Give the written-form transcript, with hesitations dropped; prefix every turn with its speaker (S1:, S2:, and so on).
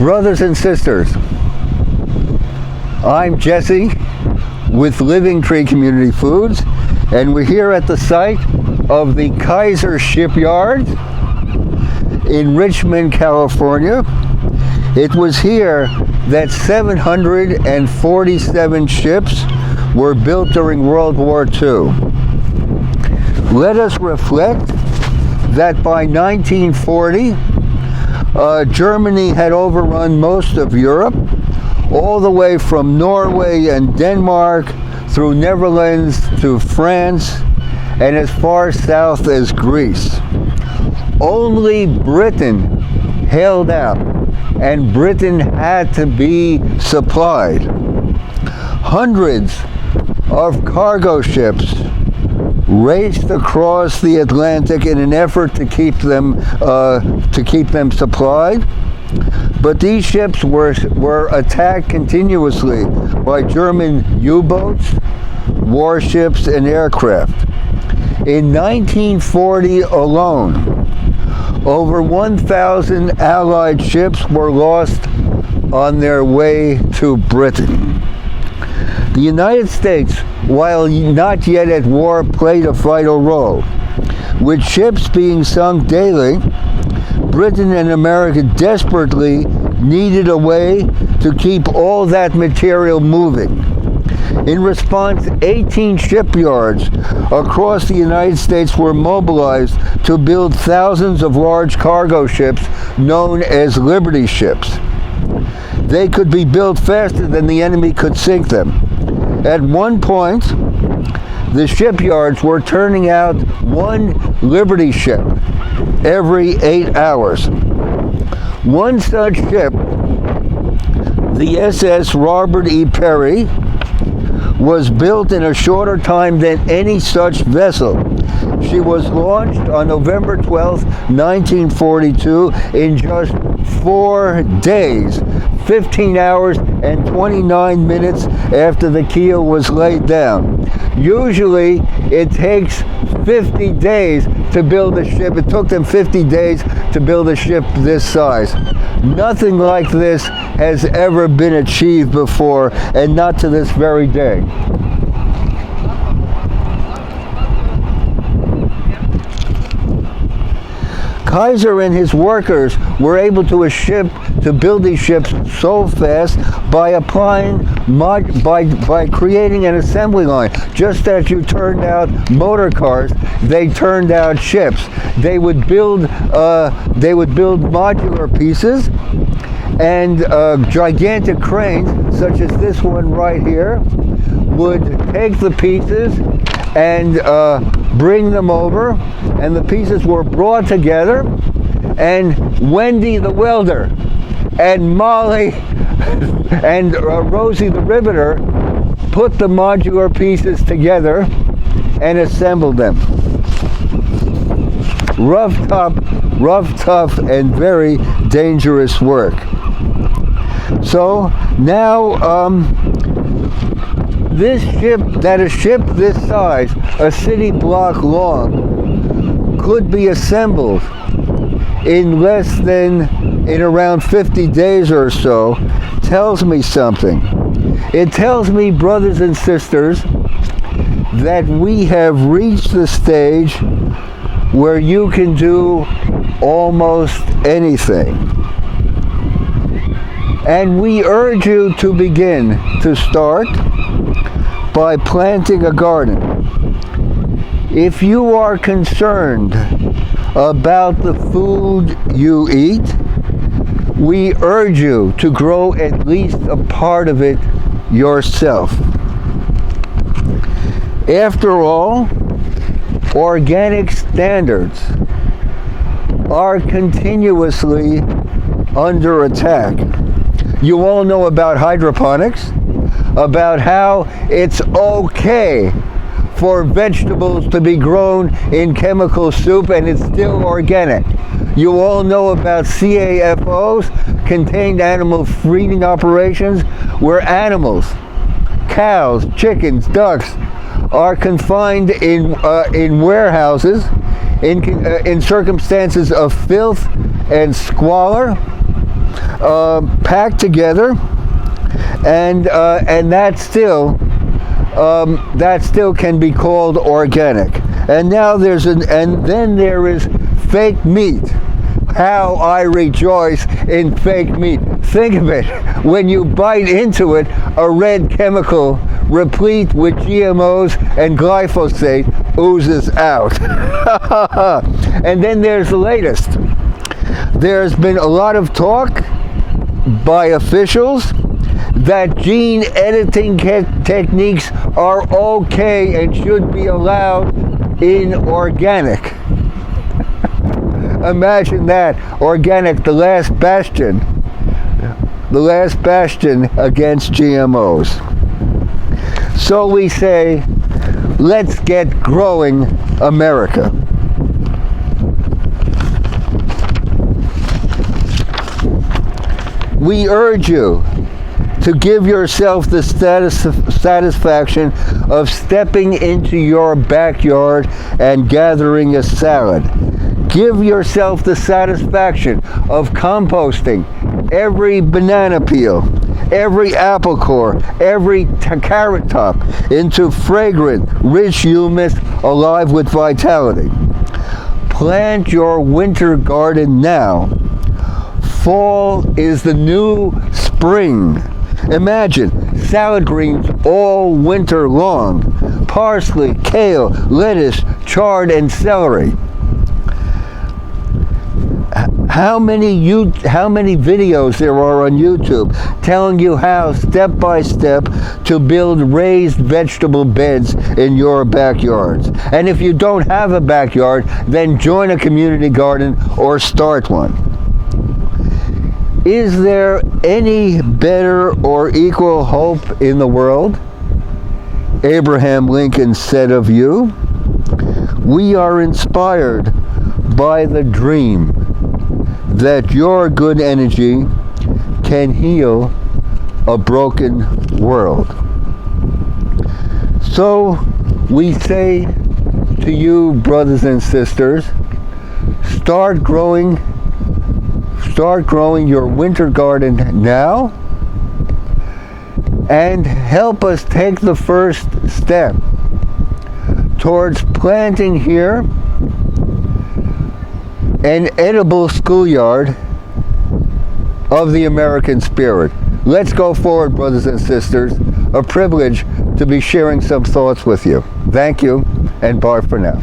S1: Brothers and sisters, I'm Jesse with Living Tree Community Foods, and we're here at the site of the Kaiser Shipyard in Richmond, California. It was here that 747 ships were built during World War II. Let us reflect that by 1940, Germany had overrun most of Europe, all the way from Norway and Denmark through Netherlands to France and as far south as Greece. Only Britain held out, and Britain had to be supplied. Hundreds of cargo ships raced across the Atlantic in an effort to keep them supplied, but these ships were attacked continuously by German U-boats, warships, and aircraft. In 1940 alone, over 1,000 Allied ships were lost on their way to Britain. The United States, while not yet at war, played a vital role. With ships being sunk daily, Britain and America desperately needed a way to keep all that material moving. In response, 18 shipyards across the United States were mobilized to build thousands of large cargo ships known as Liberty ships. They could be built faster than the enemy could sink them. At one point, the shipyards were turning out one Liberty ship every 8 hours. One such ship, the SS Robert E. Peary, was built in a shorter time than any such vessel. She was launched on November 12, 1942, in just 4 days, 15 hours and 29 minutes after the keel was laid down. Usually, it takes 50 days to build a ship. It took them 50 days to build a ship this size. Nothing like this has ever been achieved before, and not to this very day. Kaiser and his workers were able to build these ships so fast by creating an assembly line. Just as you turned out motor cars, they turned out ships. They would build modular pieces, and gigantic cranes, such as this one right here, would take the pieces and bring them over, and the pieces were brought together, and Wendy the welder and Molly and Rosie the riveter put the modular pieces together and assembled them. Rough, tough, and very dangerous work. So now, a ship this size, a city block long, could be assembled in around 50 days or so, tells me something. It tells me, brothers and sisters, that we have reached the stage where you can do almost anything. And we urge you to begin to start by planting a garden. If you are concerned about the food you eat, we urge you to grow at least a part of it yourself. After all, organic standards are continuously under attack. You all know about hydroponics, about how it's okay for vegetables to be grown in chemical soup and it's still organic. You all know about CAFOs, contained animal feeding operations, where animals, cows, chickens, ducks, are confined in warehouses in circumstances of filth and squalor, packed together, and that still can be called organic. And now then there is fake meat. How I rejoice in fake meat. Think of it. When you bite into it, a red chemical replete with GMOs and glyphosate oozes out. And then there's the latest. There's been a lot of talk by officials that gene editing techniques are okay and should be allowed in organic. Imagine that. Organic, the last bastion against GMOs. So we say, let's get growing America. We urge you to give yourself the satisfaction of stepping into your backyard and gathering a salad. Give yourself the satisfaction of composting every banana peel, every apple core, every carrot top into fragrant, rich humus alive with vitality. Plant your winter garden now. Fall is the new spring. Imagine salad greens all winter long. Parsley, kale, lettuce, chard, and celery. How many videos there are on YouTube telling you how step by step to build raised vegetable beds in your backyards. And if you don't have a backyard, then join a community garden or start one. Is there any better or equal hope in the world? Abraham Lincoln said of you, we are inspired by the dream that your good energy can heal a broken world. So we say to you, brothers and sisters, start growing your winter garden now, and help us take the first step towards planting here an edible schoolyard of the American spirit. Let's go forward, brothers and sisters. A privilege to be sharing some thoughts with you. Thank you, and bye for now.